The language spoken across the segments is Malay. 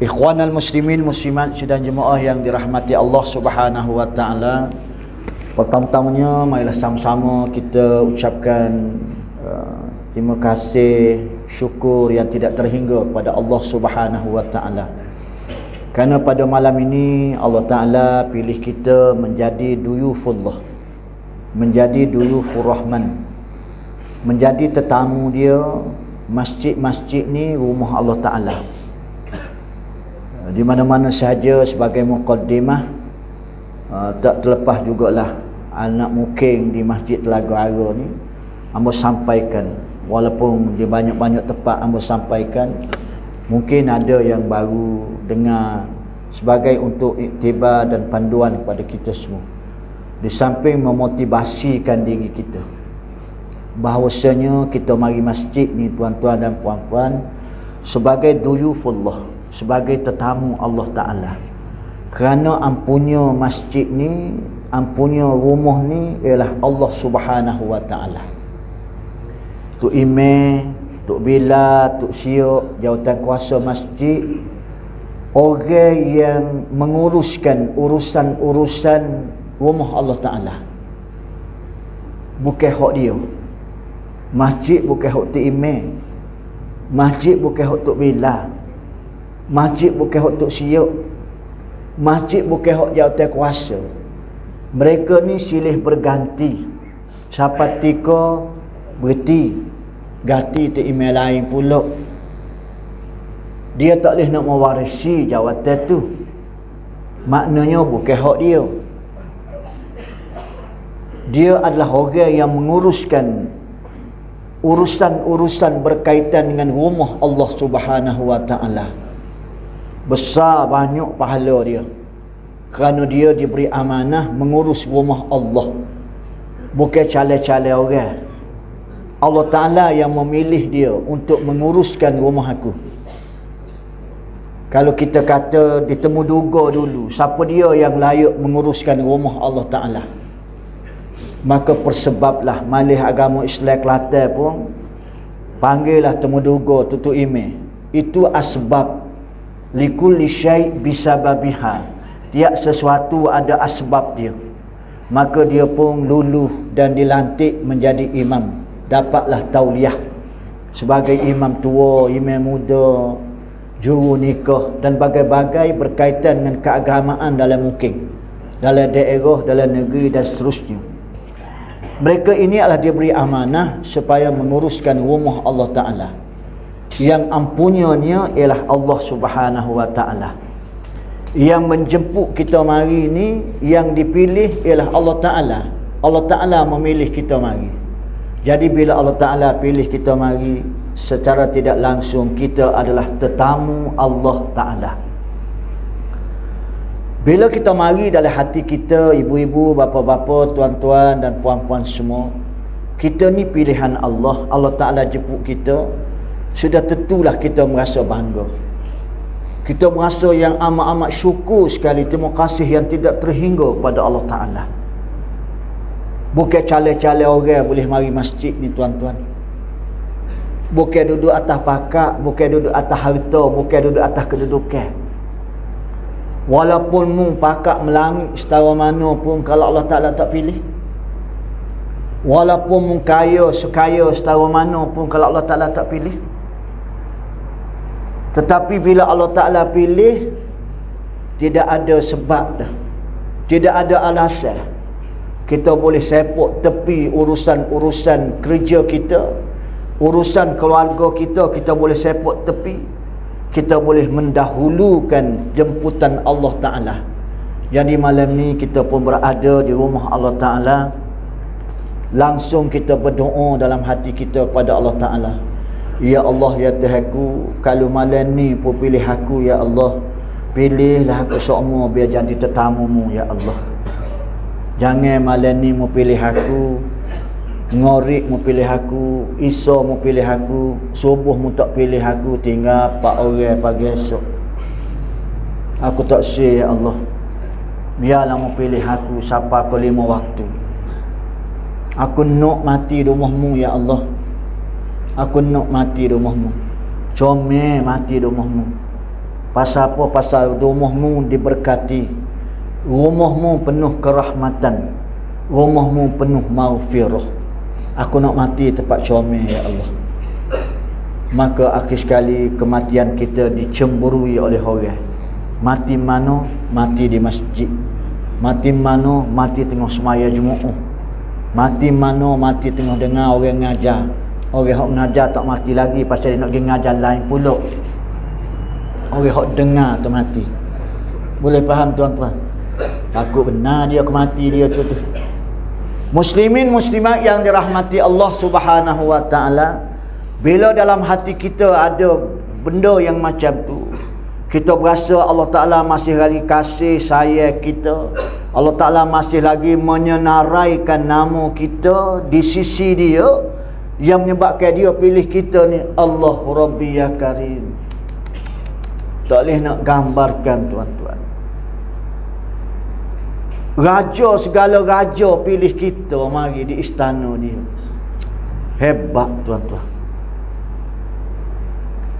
Ikhwanal muslimin muslimat sidang jemaah yang dirahmati Allah Subhanahu wa taala. Pertama-tamanya marilah sama-sama kita ucapkan terima kasih, syukur yang tidak terhingga kepada Allah Subhanahu wa taala. Kerana pada malam ini Allah Taala pilih kita menjadi duyufullah, menjadi duyufur rahman, menjadi tetamu dia. Masjid-masjid ni rumah Allah Taala. Di mana-mana sahaja sebagai muqaddimah, tak terlepas jugalah anak muking di Masjid Telaga Ara ni hamba sampaikan, walaupun di banyak-banyak tempat hamba sampaikan, mungkin ada yang baru dengar, sebagai untuk iktibar dan panduan kepada kita semua. Di samping memotivasikan diri kita bahawasanya kita mari masjid ni tuan-tuan dan puan-puan sebagai duyufullah, sebagai tetamu Allah Ta'ala. Kerana ampunya masjid ni, ampunya rumah ni ialah Allah Subhanahu wa Ta'ala. Tok Imam, Tok Bila, Tok Siok, jawatan kuasa masjid, orang yang menguruskan urusan-urusan rumah Allah Ta'ala. Bukan hak dia. Masjid bukan hak Tok Imam, masjid bukan hak Tok Bila, masjid bukan hak Tok Siok, masjid bukan hak jawatan kuasa. Mereka ni silih berganti. Siapa tika berhenti, ganti Tok Imam lain pula. Dia tak boleh nak mewarisi jawatan tu. Maknanya bukan hak dia. Dia adalah orang yang menguruskan urusan-urusan berkaitan dengan rumah Allah Subhanahu wa Ta'ala. Besar banyak pahala dia, kerana dia diberi amanah mengurus rumah Allah, bukan calon-calon orang. Allah Ta'ala yang memilih dia untuk menguruskan rumah aku. Kalau kita kata ditemu duga dulu, siapa dia yang layak menguruskan rumah Allah Ta'ala, maka persebablah malih agama Islam Kelantan pun panggillah temuduga Tok Imam. Itu asbab, likulli syai' bisababiha. Tiap sesuatu ada asbab dia. Maka dia pun luluh dan dilantik menjadi imam. Dapatlah tauliah sebagai imam tua, imam muda, juru nikah dan bagai-bagai berkaitan dengan keagamaan dalam mukim, dalam daerah, dalam negeri dan seterusnya. Mereka ini adalah diberi amanah supaya menguruskan rumah Allah Ta'ala. Yang ampunnya ialah Allah Subhanahu wa Ta'ala. Yang menjemput kita mari ni, yang dipilih ialah Allah Ta'ala. Allah Ta'ala memilih kita mari. Jadi bila Allah Ta'ala pilih kita mari, secara tidak langsung kita adalah tetamu Allah Ta'ala. Bila kita mari dalam hati kita, ibu-ibu, bapa-bapa, tuan-tuan dan puan-puan semua, kita ni pilihan Allah. Allah Ta'ala jemput kita, sudah tentulah kita merasa bangga. Kita merasa yang amat-amat syukur sekali, terima kasih yang tidak terhingga pada Allah Ta'ala. Bukan calon-calon orang boleh mari masjid ni tuan-tuan. Bukan duduk atas pakak, bukan duduk atas harta, bukan duduk atas kedudukan. Walaupun mu pakak melangit setara mana pun, kalau Allah Ta'ala tak pilih. Walaupun mu kaya sekaya setara mana pun, kalau Allah Ta'ala tak pilih. Tetapi bila Allah Ta'ala pilih, tidak ada sebab dah, tidak ada alasan. Kita boleh sepok tepi urusan-urusan kerja kita, urusan keluarga kita, kita boleh sepok tepi. Kita boleh mendahulukan jemputan Allah Ta'ala. Jadi malam ni kita pun berada di rumah Allah Ta'ala. Langsung kita berdoa dalam hati kita kepada Allah Ta'ala. Ya Allah, ya Tuhanku, kalau malam ni pun pilih aku, ya Allah, pilihlah aku seumur biar jadi tetamu-Mu, ya Allah. Jangan malam ni mu pilih aku, Ngorik mu pilih aku, Isa mu pilih aku, subuh mu tak pilih aku, tinggal 4 orang pagi esok. Aku tak say, ya Allah. Biarlah mu pilih aku sampai ke 5 waktu. Aku nak mati di rumah-Mu, ya Allah. Aku nak mati di rumah-Mu. Comel mati di rumah-Mu. Pasal apa? Pasal rumahmu diberkati, rumahmu penuh kerahmatan, rumahmu penuh maghfirah. Aku nak mati tempat comel, ya Allah. Maka akhir sekali kematian kita dicemburui oleh orang. Mati mana? Mati di masjid. Mati mana? Mati tengah semaya Jumaat. Mati mana? Mati tengah dengar orang ngajar. Orang hok ngajar tak mati lagi pasal dia nak pergi ngajar lain pula. Orang hok dengar tu mati. Boleh faham tuan-tuan? Takut benar dia kemati dia tu. Muslimin muslimat yang dirahmati Allah Subhanahu wa taala, bila dalam hati kita ada benda yang macam tu, kita berasa Allah Ta'ala masih lagi kasih sayang kita, Allah Ta'ala masih lagi menyenaraikan nama kita di sisi dia, yang menyebabkan dia pilih kita ni. Allah Rabbi ya Karim. Tak boleh nak gambarkan tuan-tuan. Raja, segala raja pilih kita mari di istana dia. Hebat tuan-tuan.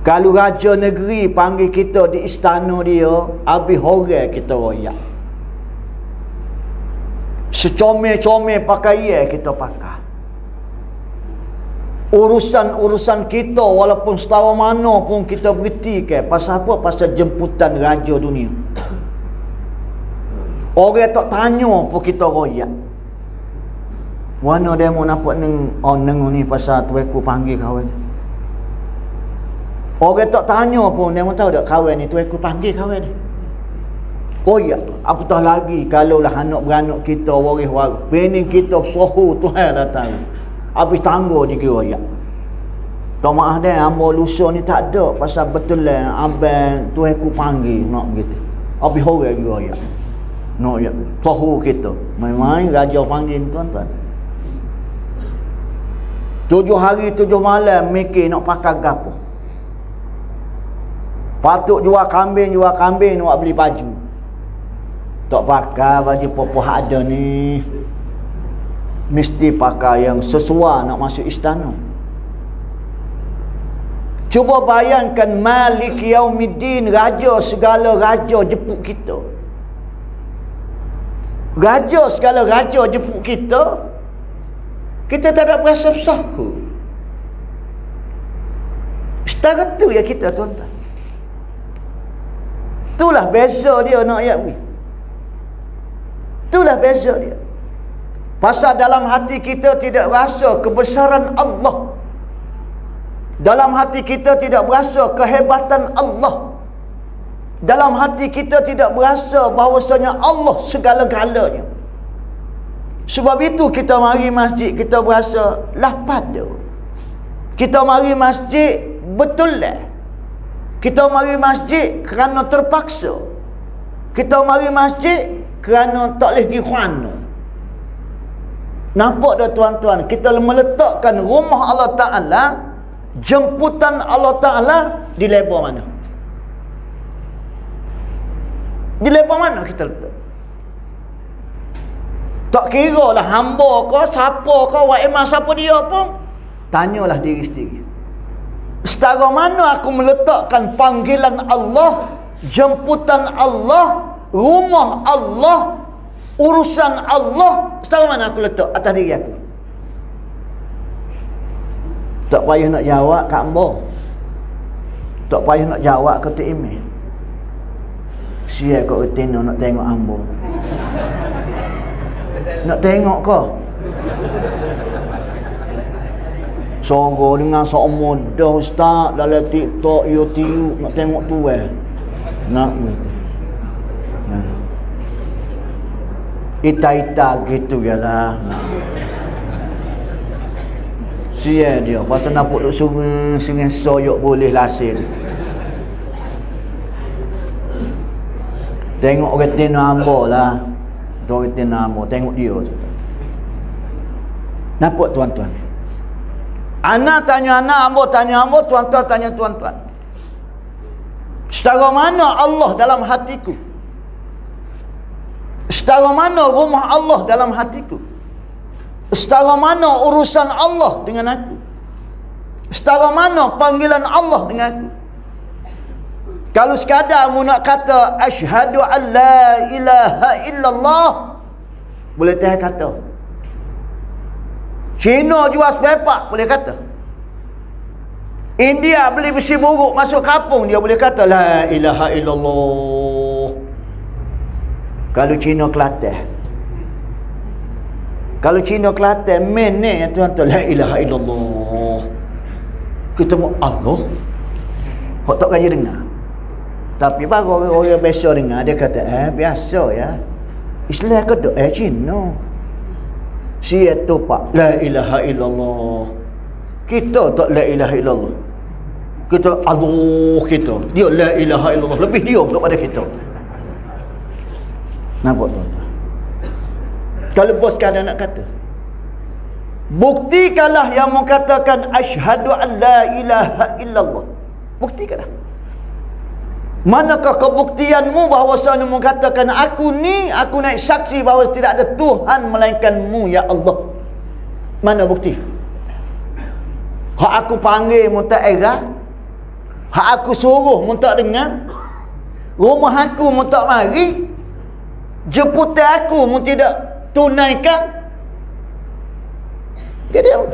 Kalau raja negeri panggil kita di istana dia, habis orang kita royak. Secomel-comel pakaian kita pakai. Urusan-urusan kita walaupun setara mana pun kita berhenti ke. Pasal apa? Pasal jemputan raja dunia. Orang tak tanya pun kita royak. Mana demo nampak neng ni pasal tuanku panggil kawan. Orang tak tanya pun dia tahu tak kawan ni tuanku panggil kawan ni. Royak. Apatah lagi kalaulah anak-beranak kita waris-waris. Pening kita sohu Tuhan dah tahu. Habis tangguh dia kira royak. Tak maaf dah hamba lusa ni tak ada pasal betul lah abang tuanku panggil nak gitu. Habis orang kira royak. Nak ya, sohu kita. Main-main raja panggil tuan-tuan. 7 hari 7 malam mikir nak pakai gapo. Patut jual kambing nak beli baju. Tak pakai baju popoh ada ni. Mesti pakai yang sesuai nak masuk istana. Cuba bayangkan Malik Yaumiddin, raja segala raja jemput kita. Raja segala raja jemput kita. Kita tak ada berasa bersahu. Setara tu ya kita tuan-tuan. Itulah beza dia nak ayat ni. Itulah beza dia. Pasal dalam hati kita tidak rasa kebesaran Allah. Dalam hati kita tidak berasa kehebatan Allah. Dalam hati kita tidak berasa bahawasanya Allah segala-galanya. Sebab itu kita mari masjid, kita berasa lapar dia. Kita mari masjid betul lah. Kita mari masjid kerana terpaksa. Kita mari masjid kerana tak boleh pergi khana. Nampak dah tuan-tuan, kita meletakkan rumah Allah Ta'ala, jemputan Allah Ta'ala di lebar mana? Di lebar mana kita letak? Tak kira lah hamba ke, siapa ke, wa'imah siapa dia pun. Tanyalah diri sendiri. Setara mana aku meletakkan panggilan Allah, jemputan Allah, rumah Allah, urusan Allah, setara mana aku letak atas diri aku? Tak payah nak jawab kat hamba. Tak payah nak jawab ke tu email. Siap kat retina nak tengok hamba. Nak tengok ke? Sorang dengan seorang muda ustaz dalam TikTok, YouTube nak tengok tu nak gitu. Ita-ita gitu jelah. Siap dia. Pasal nampak duk sungai soyok boleh lasir. Tengok orang tina hamba lah. Orang tina hamba. Tengok dia. Nampak tuan-tuan? Anak tanya anak, hamba tanya hamba, tuan-tuan tanya tuan-tuan. Setara mana Allah dalam hatiku? Setara mana rumah Allah dalam hatiku? Setara mana urusan Allah dengan aku? Setara mana panggilan Allah dengan aku? Kalau sekadar mu nak kata asyhadu an la ilaha illallah, boleh tahan kata. Cina jual spare part, boleh kata. India beli besi buruk masuk kampung, dia boleh kata la ilaha illallah. Kalau Cina Kelantan, kalau Cina Kelantan main ni tuan-tuan, la ilaha illallah. Kita mau Allah, hok tak gaji dengar. Tapi baru orang biasa dengar, dia kata biasa ya. Islam ke dok Cina. Sia tu pak la ilaha illallah. Kita tak la ilaha illallah. Kita Allah kita. Dia la ilaha illallah, lebih dia daripada kita. Nampak tuan-tuan? Kalau bos kadang nak kata, buktikanlah yang mengatakan asyhadu an la ilaha illallah. Buktikanlah. Manakah kebuktianmu bahawasanya mengatakan aku naik saksi bahawa tidak ada Tuhan melainkanmu ya Allah? Mana bukti? Hak aku panggil mu tak era, hak aku suruh mu tak dengar, rumah aku mu tak mari, jemputan aku mu tidak tunaikan. Jadi apa?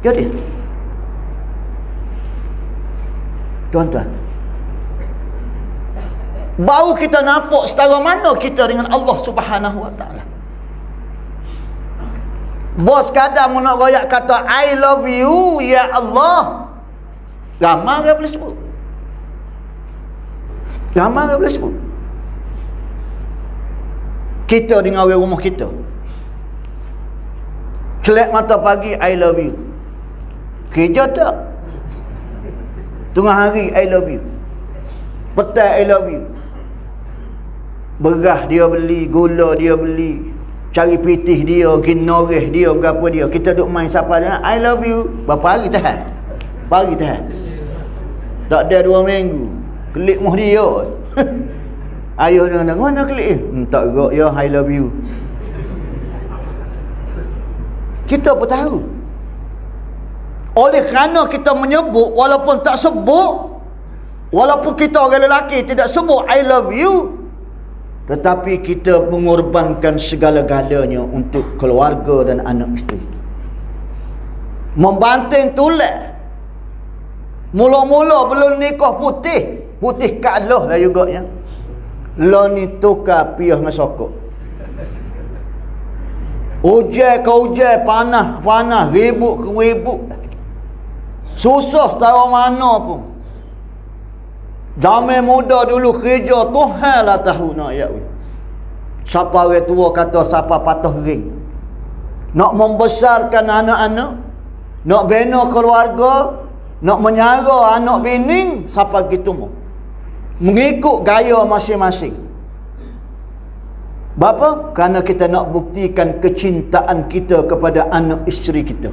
Jadi tuan-tuan, baru kita nampak setara mana kita dengan Allah Subhanahu Wa Taala. Bos kadang mu nak royak kata I love you ya Allah, ramai dia boleh sebut, ramai dia boleh sebut. Kita dengan orang rumah kita, celak mata pagi I love you, kerja tak, tengah hari I love you, petang I love you, beras dia beli, gula dia beli, cari pitih dia, ginoreh dia, berapa dia, kita duk main siapa dia, I love you, berapa hari tahan, pagi tahan, tak ada 2 minggu kelik muh dia. Ayah dia kata mana kelik tak gerak ya I love you. Kita pun tahu. Oleh kerana kita menyebut, walaupun tak sebut, walaupun kita orang lelaki tidak sebut I love you, tetapi kita mengorbankan segala-galanya untuk keluarga dan anak isteri. Membanting tulang. Mula-mula belum nikah putih kalah lah juganya. Lo ni tukar piah dengan sokok. Hujan ke hujan, panas ke panas, ribut ke ribut. Susah tahu mana pun. Zaman muda dulu kerja Tuhan lah tahu nak ya. Siapa orang tua kata siapa patah ring. Nak membesarkan anak-anak, nak bina keluarga, nak menyara anak bini, siapa gitu mau. Mengikut gaya masing-masing. Bapa? Kerana kita nak buktikan kecintaan kita kepada anak isteri kita.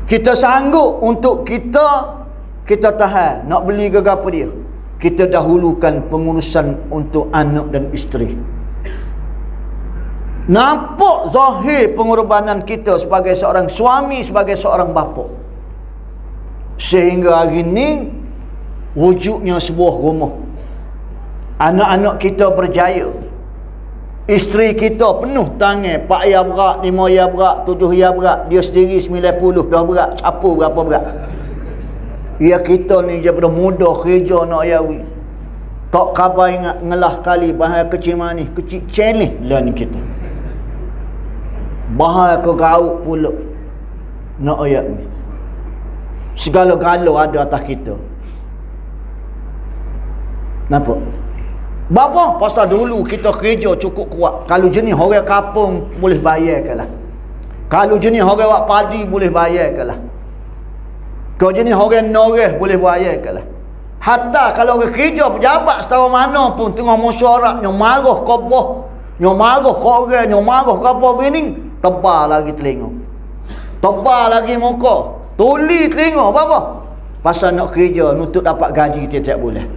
Kita sanggup untuk kita tahan nak beli gegapa dia. Kita dahulukan pengurusan untuk anak dan isteri. Nampak zahir pengorbanan kita sebagai seorang suami, sebagai seorang bapa. Sehingga hari ini wujudnya sebuah rumah. Anak-anak kita berjaya. Isteri kita penuh tangan, 4 ya berat, 5 ya berat, 7 ya berat, dia sendiri 90 dah berat, capu berapa berat. Ya kita ni je pada muda kerja nak yawi. Tak khabar ingat ngelah kali bahaya kecil manis, kecil celih lah ni kita. Bahaya ke gauk pula nak ayat ni. Segala galau ada atas kita. Nampak? Bapa? Pasal dulu kita kerja cukup kuat. Kalau jenis orang kampung boleh bayar kalah. Kalau jenis orang wak padi boleh bayar kalah. Kalau jenis orang noreh boleh bayar kalah. Hatta kalau orang kerja pejabat setara mana pun tengah mesyuarat, yang marah ke boh, yang marah ke orang, yang marah ke apa bini, tebal lagi telinga. Tebal lagi muka. Tuli telinga. Apa? Pasal nak kerja untuk dapat gaji tiap-tiap bulan.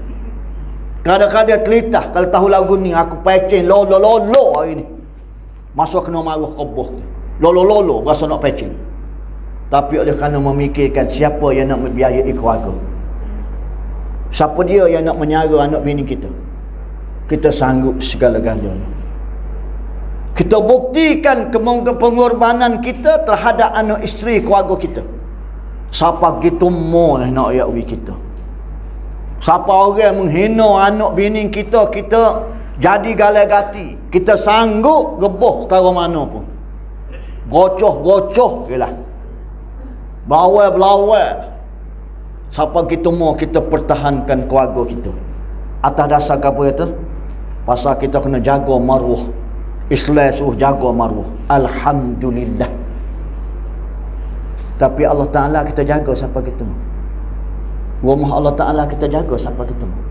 Kadang-kadang telitah kalau tahu lagu ni aku pecing lolo hari ni. Masa kena marah koboh. Lolo berasa nak pecing. Tapi oleh kerana memikirkan siapa yang nak membiayai keluarga. Siapa dia yang nak menyara anak bini kita? Kita sanggup segala-galanya. Kita buktikan pengorbanan kita terhadap anak isteri keluarga kita. Siapa gitu mau nak ayat kita. Siapa orang menghina anak bini kita, kita jadi galai-gati. Kita sanggup gebah setara mana pun. Gocoh-gocoh je lah. Belawai-belawai. Siapa kita mau kita pertahankan keluarga kita. Atas dasar apa itu? Pasal kita kena jaga maruah. Islam suruh jaga maruah. Alhamdulillah. Tapi Allah Ta'ala kita jaga siapa kita mau. Rumah Allah Ta'ala kita jaga siapa kita mau.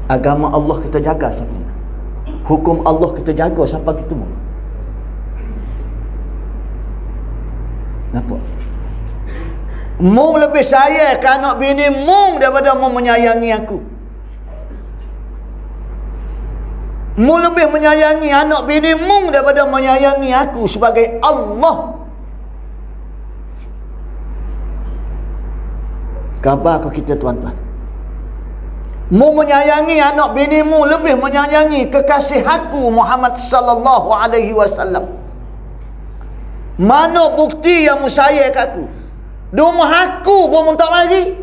Agama Allah kita jaga siapa kita mau. Hukum Allah kita jaga siapa kita mau. Nampak? Mung lebih sayang ke anak bini mung daripada mung menyayangi aku. Mung lebih menyayangi anak bini mung daripada menyayangi aku sebagai Allah. Khabar ke kita tuan-tuan? Mu menyayangi anak binimu lebih menyayangi kekasih aku Muhammad sallallahu alaihi wasallam. Mana bukti yang mu sayang kat aku? Di rumah aku pun mu tak mari.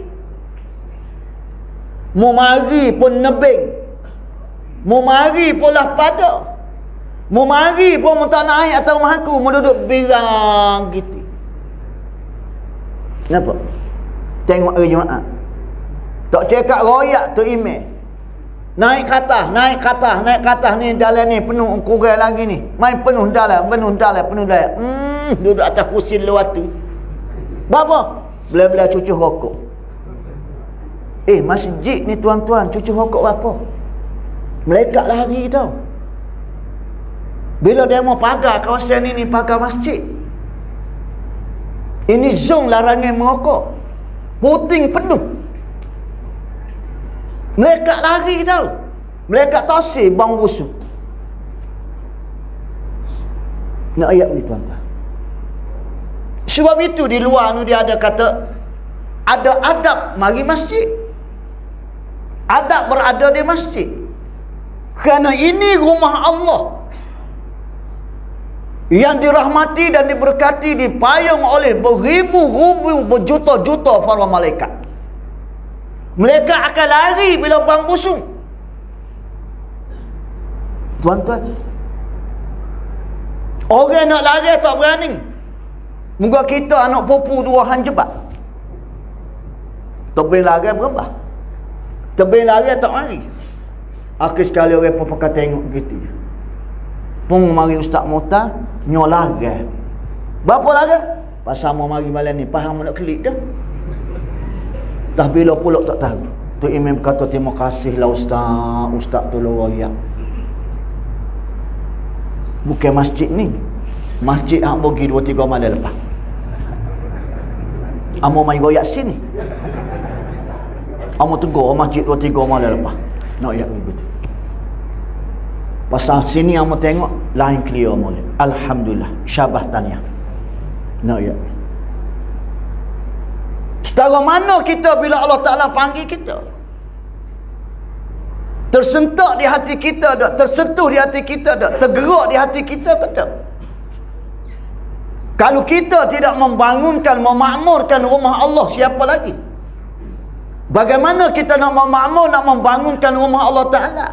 Mu mari pun nebeng. Mu mari pun lah pada. Mu mari pun mu tak naik atas rumah aku, mu duduk birang gitu. Kenapa? Tengok hari Jumaat. Tak cekak royak tu email. Naik kata ni dalam ni penuh kurang lagi ni. Main penuh dalam. Duduk atas kursi luar tu. Bapa, bila-bila cucu rokok. Masjid ni tuan-tuan, cucu rokok berapa? Melekat lari tau. Bila dia mau pagar kawasan ni pagar masjid. Ini zon larangan merokok. Puting penuh. Melekat lari tau. Melekat tosir bang busuk. Nak ayat ni tuan-tuan. Sebab itu di luar ni dia ada kata ada adab mari masjid. Adab berada di masjid. Kerana ini rumah Allah yang dirahmati dan diberkati, dipayung oleh beribu-ribu, berjuta-juta para malaikat. Malaikat akan lari bila bang busung. Tuan-tuan, orang nak lari tak berani. Moga kita anak pupu dua hanjebat. Tebing lari berapa? Tebing lari tak mari. Akhir sekali orang pun pakai tengok gitu. Pung mari Ustaz Muhtar nyo lari. Berapa lari? Pasal mau mari malam ni faham nak klik dah. Dah bila pula tak tahu. Tu imam kata terima kasihlah Ustaz. Ustaz tolong royak. Bukan masjid ni. Masjid hang bagi 2-3 malam lepas. Amo mai royak sini. Amo tegur masjid 2-3 malam lepas. Nak royak begitu. Pasal sini amo tengok lain clear mula. Alhamdulillah. Syabah tahniah. Nak royak. Setara mana kita bila Allah Ta'ala panggil kita? Tersentak di hati kita tak? Tersentuh di hati kita tak? Tergerak di hati kita tak? Kalau kita tidak membangunkan, memakmurkan rumah Allah, siapa lagi? Bagaimana kita nak memakmur, nak membangunkan rumah Allah Ta'ala?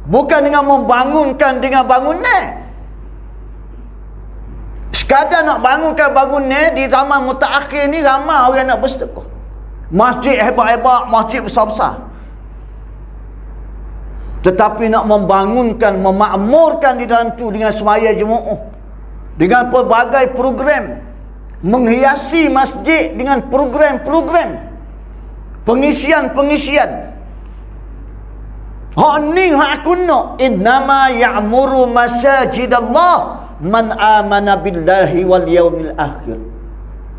Bukan dengan membangunkan dengan bangunan. Sekadar nak bangunkan bangunan di zaman mutaakhir ni ramai orang nak bersedekah. Masjid hebat-hebat, masjid besar-besar. Tetapi nak membangunkan, memakmurkan di dalam tu dengan semaya Jumaat, dengan pelbagai program, menghiasi masjid dengan program-program, pengisian-pengisian. Hak ni hak aku nak. Innama ya'muru masajidallah man amana billahi wal yaumil akhir.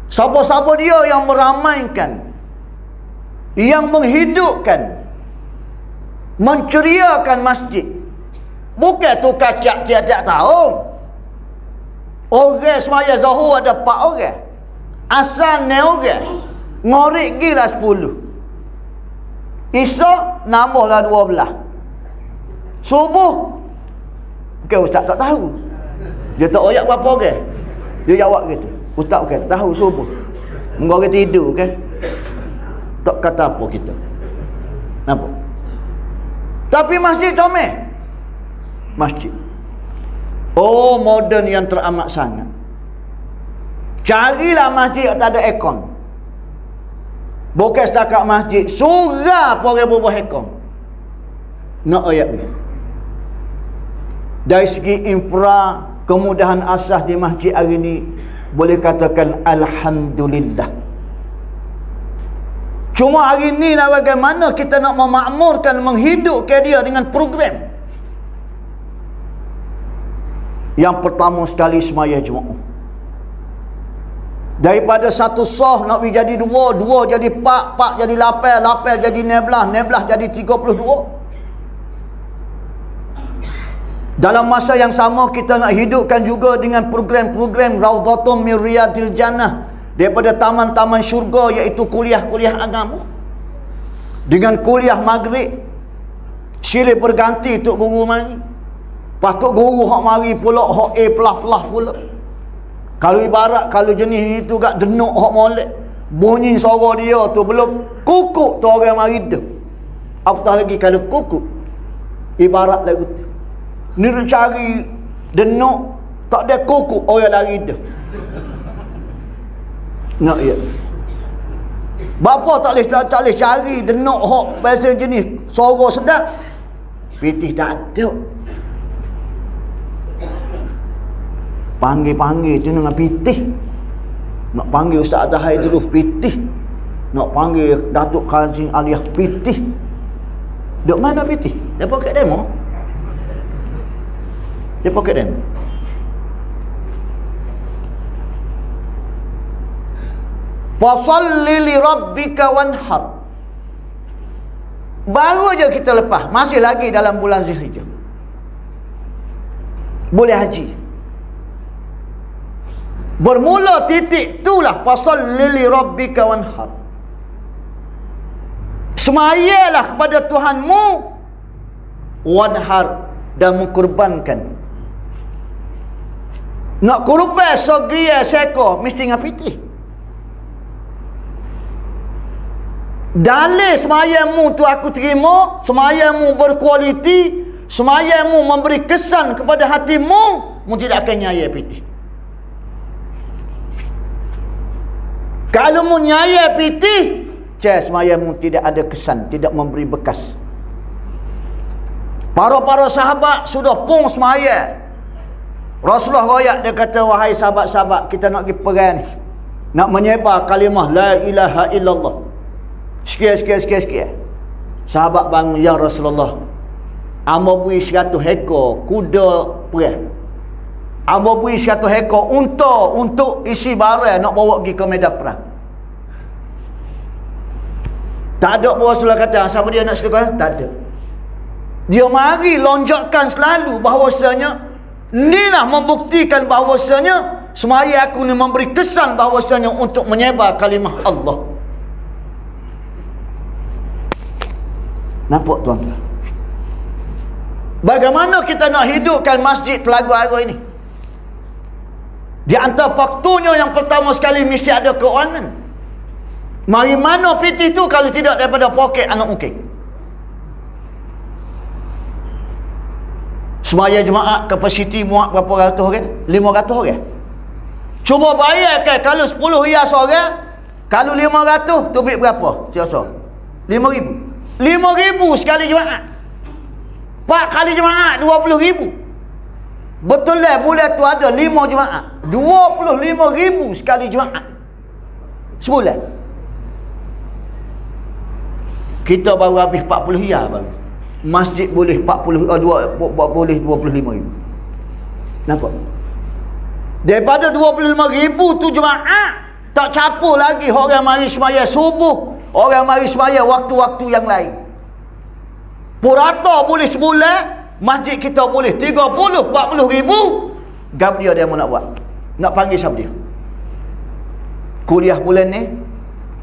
Siapa-siapa dia yang meramaikan, yang menghidupkan, menceriakan masjid. Bukan tu kacak tiap-tiap tahun. Orang semaya Zuhur ada 4 orang. Asal ni orang. Ngorik gila 10. Isyak nambahlah 12. Subuh, okey, ustaz tak tahu. Dia tak oyak berapa orang. Dia jawab gitu. Ustaz okey, tak tahu subuh. Engkau orang tidur kan. Tak kata apa kita. Nampak? Tapi masjid comel. Masjid. Oh, moden yang teramat sangat. Carilah masjid yang tak ada aircon. Bukan setakat masjid, surah pun orang berbuah aircon. Nak ayat ni. Dari segi infra, kemudahan asas di masjid hari ni, boleh katakan alhamdulillah. Cuma hari ni lah bagaimana kita nak memakmurkan, menghidupkan dia dengan program. Yang pertama sekali semaya Jumaat. Daripada satu sah nak jadi dua, dua jadi empat, empat jadi lapan, lapan jadi 19, 19 jadi 32. Dalam masa yang sama kita nak hidupkan juga dengan program-program Raudhatum min Riyadil Jannah, daripada taman-taman syurga, iaitu kuliah-kuliah agama. Dengan kuliah maghrib silih berganti tok guru mari. Patut guru hak mari pula hak A pelah-pelah pula. Kalau ibarat kalau jenis itu gak denuk hak molek, bunyi suara dia tu belum kukuk tu orang mari dah. Apatah lagi kalau kukuk, ibarat lagu tu. Ni nak cari denuk tak ada kukuk, orang lari dah. Nak ya. Bapa tak boleh cari denuk hak biasa jenis suara sedap. Pitih tak ada. Panggil-panggil tu dengan pitih. Nak panggil Ustaz Zahid terus pitih. Nak panggil Datuk Kazim Aliyah pitih. Duk mana pitih? Dia poket demo. Dia poket demo. Fasalli li rabbika wanhar. Baru je kita lepas, masih lagi dalam bulan Zulhijjah. Boleh haji. Bermula titik itulah fasalli li rabbika wanhar. Semayalah kepada Tuhanmu wanhar, dan mengkorbankan. Nak kurban segia seekor mesti dengan fitih. Dalil semayamu tu aku terima, semayamu berkualiti, semayamu memberi kesan kepada hatimu, mu tidak akan nyaya pitih. Kalau mu nyaya pitih, semayamu tidak ada kesan, tidak memberi bekas. Para-para sahabat sudah pun semaya. Rasulullah royak, dia kata, wahai sahabat-sahabat, kita nak pergi perang ni, nak menyebar kalimah la ilaha illallah. Sekian. Sahabat bangun, ya Rasulullah, amba beri 100 ekor kuda perang, amba beri 100 ekor unta untuk isi barang nak bawa pergi ke medan perang. Tak ada pun Rasulullah kata, siapa dia nak sedekah? Tak ada. Dia mari lonjakkan selalu bahawasanya inilah membuktikan bahawasanya semaya aku ni memberi kesan bahawasanya untuk menyebar kalimah Allah. Nampak tuan-tuan? Bagaimana kita nak hidupkan masjid Telaga Ara ini? Di antara faktornya yang pertama sekali mesti ada keuangan. Mari mana pitih tu kalau tidak daripada poket anak mungkin. Semaya jemaah kapasiti muat berapa ratus orang? 500 orang. Cuba bayarkan kalau 10 riyal seorang, kalau 500 tu duit berapa? Siapa? 5,000. 5,000 sekali jemaah. 4 kali jemaah 20,000. Betul lah bulan tu ada 5 jemaah. 25,000 sekali jemaah sebulan. Kita baru habis 40 riyal baru. Masjid boleh 40 boleh 25,000. Nampak? Daripada 25,000 tu jemaah, tak capur lagi orang mari semaya subuh, orang mari semaya waktu-waktu yang lain. Purata boleh sebulan, masjid kita boleh 30-40,000. Gap dia mau nak buat? Nak panggil siapa dia? Kuliah bulan ni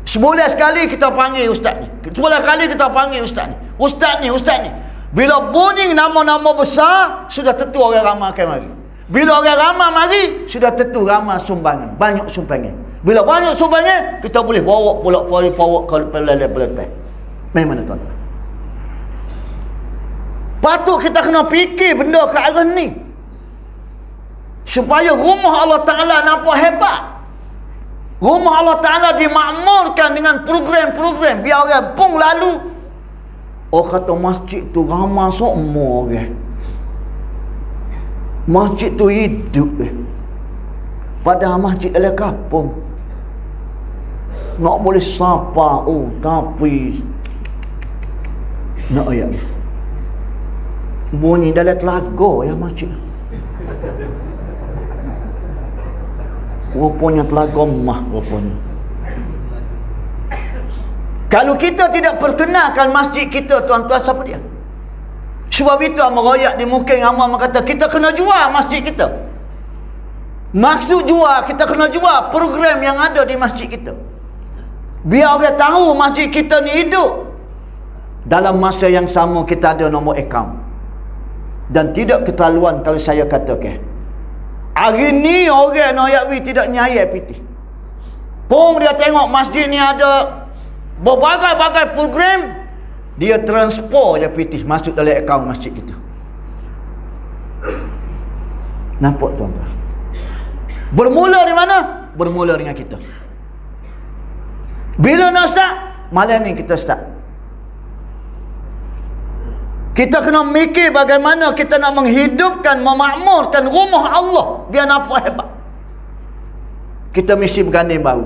Sebulan sekali kita panggil ustaz ni. Sebulan kali kita panggil ustaz ni. Ustaz ni, ustaz ni. Bila bunyi nama-nama besar, sudah tentu orang ramai akan mari. Bila orang ramai mari, sudah tentu ramai sumbangan. Banyak sumbangan. Bila banyak sumbangan, kita boleh bawa pula forward ke level-level. Memang tuan-tuan. Patut kita kena fikir benda ke arah ni. Supaya rumah Allah Ta'ala nampak hebat. Rumah Allah Ta'ala dimakmurkan dengan program-program. Biar orang pun lalu. Oh kata masjid tu ramai semua orang. Masjid tu hidup. Padahal masjid dalam kampung. Nak boleh sapa. Oh tapi. Nak ayat. Bunyi dalam telaga ya masjid. Rupanya telaga mah rupanya. Kalau kita tidak perkenalkan masjid kita, tuan-tuan, siapa dia? Sebab itu Amar di muka Amar kata kita kena jual masjid kita. Maksud jual, kita kena jual program yang ada di masjid kita. Biar orang tahu masjid kita ni hidup. Dalam masa yang sama kita ada nombor akaun. Dan tidak keterlaluan kalau saya katakan, hari ni orang Noyawi tidak nyayai piti. Pun dia tengok masjid ni ada berbagai-bagai program, dia transfer je piti masuk dalam akaun masjid kita. Nampak tuan-tuan? Bermula di mana? Bermula dengan kita. Bila nak start? Malam ni kita start. Kita kena mikir bagaimana kita nak menghidupkan, memakmurkan rumah Allah biar nampak hebat. Kita mesti berganding baru.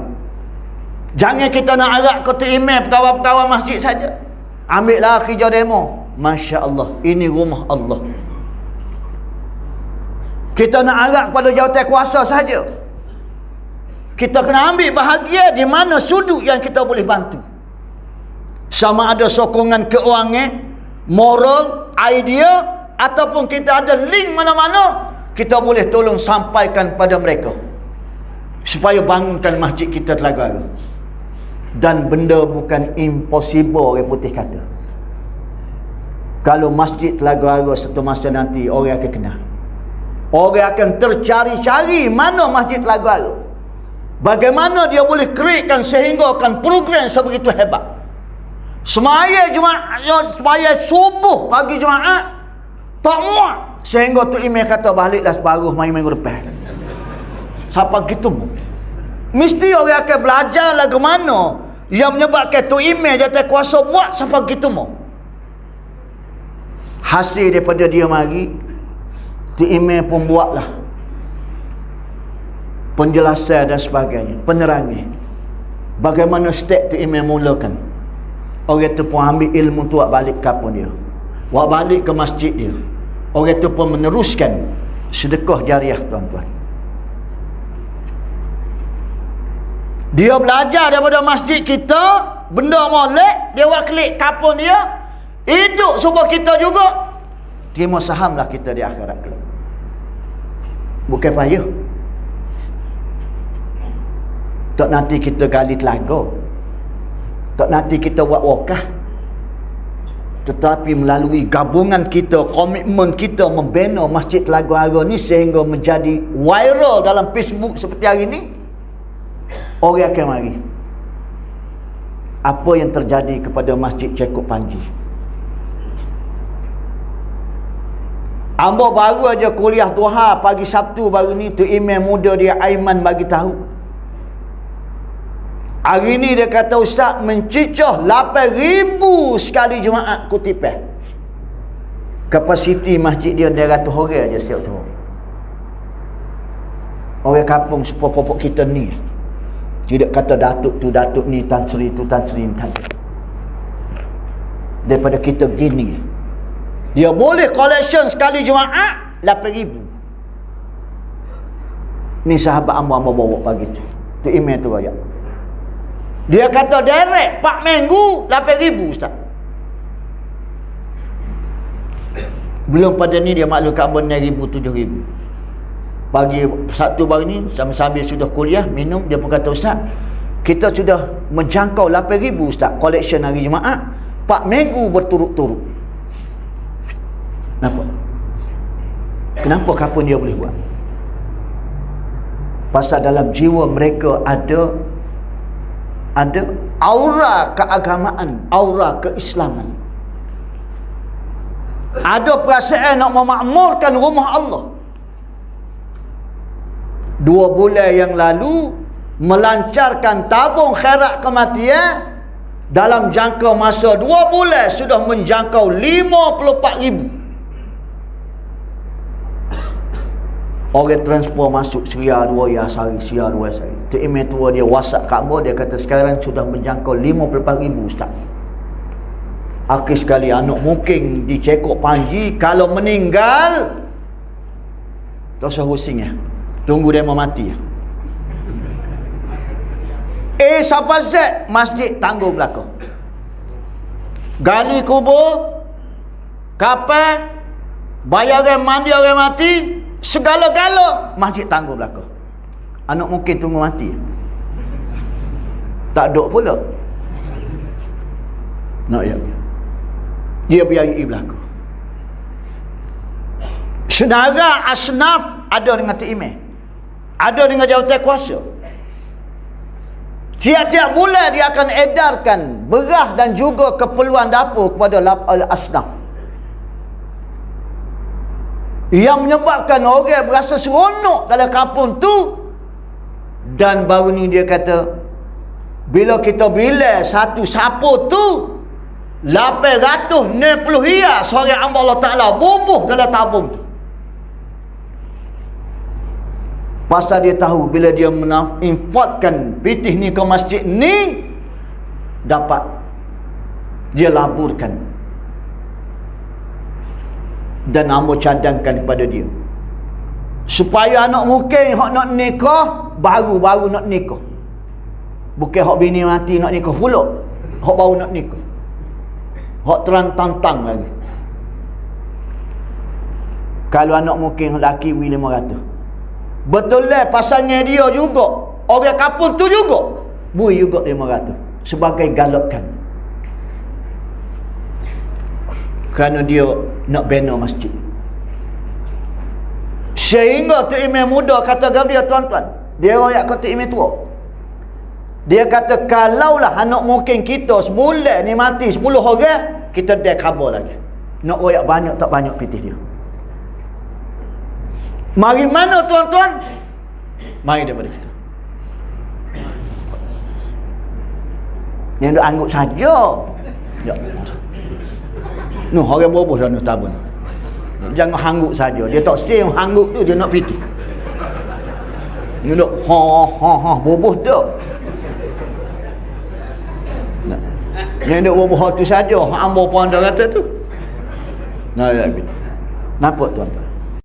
Jangan kita nak arak kota email pegawai-pegawai masjid saja. Ambil lah kerja demo. Masya Allah, ini rumah Allah. Kita nak arak pada jawatan kuasa saja. Kita kena ambil bahagia di mana sudut yang kita boleh bantu. Sama ada sokongan keuangan, moral, idea, ataupun kita ada link mana-mana, kita boleh tolong sampaikan pada mereka supaya bangunkan masjid kita Telaga. Dan benda bukan impossible, orang putih kata. Kalau masjid Telaga satu masa nanti orang akan kenal. Orang akan tercari-cari mana masjid Telaga. Bagaimana dia boleh createkan sehingga akan program sebegitu hebat. Semaya Jumaat, semaya subuh pagi Jumaat tak muat sehingga tu email kata baliklah separuh main minggu depan. Siapa gitu? Mesti orang akan belajar lagu mana yang menyebabkan tu email jatuh kuasa buat siapa gitu mau. Hasil daripada dia mari, tu email pun buatlah penjelasan dan sebagainya, penerangan bagaimana step tu email mulakan. Orang tu pun ambil ilmu tu balik kapun dia, buat balik ke masjid dia. Orang tu pun meneruskan sedekah jariah, tuan-tuan. Dia belajar daripada masjid kita, benda molek, dia buat klik kapun dia, hidup subuh kita juga. Terima sahamlah kita di akhirat kelak. Bukan payah. Tak nanti kita gali telaga, tak nanti kita buat wakaf, tetapi melalui gabungan kita, komitmen kita membina Masjid Telaga ni sehingga menjadi viral dalam Facebook seperti hari ini, orang akan mari. Apa yang terjadi kepada Masjid Cekup Panji? Ambo baru aja kuliah duha pagi Sabtu baru ni, tu imam muda dia Aiman bagi tahu. Hari ni dia kata ustaz mencicah 8,000 sekali Jumaat kutipan. Kapasiti masjid dia 200 orang aja setiap hari. Orang kampung sepopok kita ni tidak kata datuk tu datuk ni, Tan Sri tu Tan Sri ni. Daripada kita gini, dia boleh collection sekali Jumaat 8,000. Ni sahabat amba bawa pagi tu. Tu email tu raya. Dia kata direct 4 minggu 8,000 ustaz. Belum pada ni dia maklum kat 6,000 7,000. Pagi Sabtu baru ni sambil-sambil sudah kuliah minum, dia pun kata ustaz, Kita sudah menjangkau 8,000 Ustaz collection hari Jumaat 4 minggu berturut-turut. Kenapa kapun dia boleh buat? Pasal dalam jiwa mereka ada aura keagamaan, aura keislaman. Ada perasaan nak memakmurkan rumah Allah. 2 bulan yang lalu melancarkan tabung khairat kematian, dalam jangka masa 2 bulan sudah menjangkau 54,000 orang transfer masuk Syria 2 sehari, Syria 2 sehari. Tu email tua dia WhatsApp Kaabah, dia kata sekarang sudah menjangkau 54,000 Ustaz. Akhir sekali anak mungkin dicekuk Panji, kalau meninggal tak usah pusing ya, tunggu dia mau mati ya. Siapa Z masjid tanggung belakang, gali kubur, kapal, bayaran mandi orang mati, segala-gala masjid tanggung belakang. Anak mungkin tunggu mati tak duk pula nak ya, dia biayai belakang. Saudara asnaf ada dengan TIME, ada dengan jawatan kuasa. Tiap-tiap bulan dia akan edarkan beras dan juga keperluan dapur kepada asnaf, yang menyebabkan orang berasa seronok dalam kampung tu. Dan baru ni dia kata, bila kita bilang satu sapu tu 860 riyal seorang hamba Allah Ta'ala bubuh dalam tabung tu. Pasal dia tahu bila dia infakkan pitih ni ke masjid ni, dapat dia laburkan dan ambo cadangkan kepada dia, supaya anak mungkin hak nak nikah baru nak nikah, bukan hak bini mati nak nikah pula, hak baru nak nikah, hak terang-tantang lagi. Kalau anak mungkin lelaki 500, betul lah pasangan dia juga, orang kampung tu juga bui juga 500 sebagai galakkan, kerana dia nak bina masjid. Sehingga tu imam muda kata kepada dia, tuan-tuan, dia royak kata imam tua, dia kata kalaulah anak mungkin kita sebulan ni mati 10 orang, kita dah khabar lagi, nak royak banyak tak banyak pitih dia. Mari mana tuan-tuan? Mari daripada kita. Yang duk angguk saja. Ya. Nuh orang boboh dah tabun. Jangan hangguk saja. Dia tak say hangguk tu dia nak pitih. Ni duk ha boboh dak. Yang duk boboh tu saja, hak ambo pun dah kata tu. Nah, ya gitu. Nampak tuan-tuan?